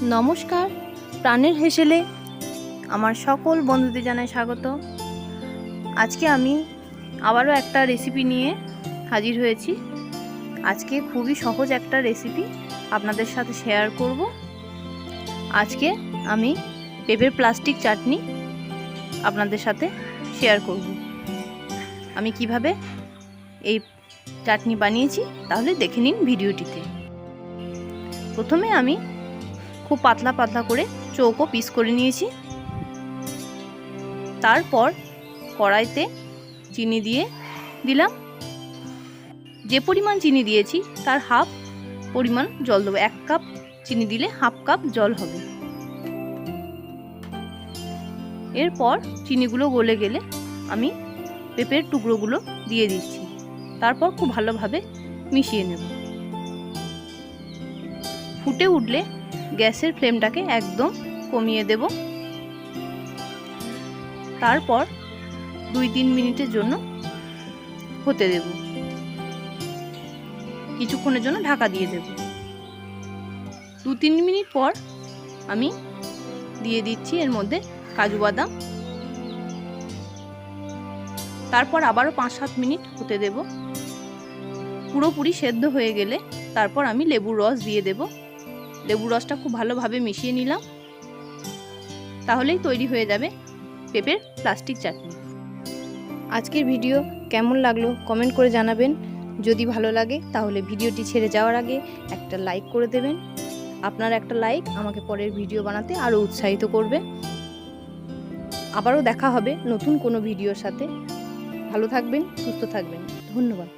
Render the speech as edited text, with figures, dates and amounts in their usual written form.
নমস্কার, প্রাণের হেসেলে আমার সকল বন্ধুদের জানাই স্বাগত। আজকে আমি আবারও একটা রেসিপি নিয়ে হাজির হয়েছি। আজকে খুবই সহজ একটা রেসিপি আপনাদের সাথে শেয়ার করব। আজকে আমি পেঁপের প্লাস্টিক চাটনি আপনাদের সাথে শেয়ার করব। আমি কিভাবে এই চাটনি বানিয়েছি তাহলে দেখে নিন ভিডিওটিতে। প্রথমে আমি খুব পাতলা পাতলা করে চৌকো পিস করে নিয়েছি। তারপর কড়াইতে চিনি দিয়ে দিলাম। যে পরিমাণ চিনি দিয়েছি তার হাফ পরিমাণ জল দেবো। 1 কাপ চিনি দিলে হাফ কাপ জল হবে। এরপর চিনিগুলো গলে গেলে আমি পেঁপের টুকরোগুলো দিয়ে দিচ্ছি। তারপর খুব ভালোভাবে মিশিয়ে নেব। ফুটে উঠলে গ্যাসের ফ্লেমটাকে একদম কমিয়ে দেব। তারপর 2-3 মিনিটের জন্য হতে দেব। কিছুক্ষণের জন্য ঢাকা দিয়ে দেব। 2-3 মিনিট পর আমি দিয়ে দিচ্ছি এর মধ্যে কাজু বাদাম। তারপর আবারও 5-7 মিনিট হতে দেব। পুরোপুরি সেদ্ধ হয়ে গেলে তারপর আমি লেবুর রস দিয়ে দেব। লেবুর রসটা খুব ভালোভাবে মিশিয়ে নিলাম। তাহলেই তৈরি হয়ে যাবে পেঁপের প্লাস্টিক চাটনি। আজকের ভিডিও কেমন লাগলো কমেন্ট করে জানাবেন। যদি ভালো লাগে তাহলে ভিডিওটি ছেড়ে যাওয়ার আগে একটা লাইক করে দেবেন। আপনার একটা লাইক আমাকে পরের ভিডিও বানাতে আরও উৎসাহিত করবে। আবারও দেখা হবে নতুন কোনো ভিডিওর সাথে। ভালো থাকবেন, সুস্থ থাকবেন। ধন্যবাদ।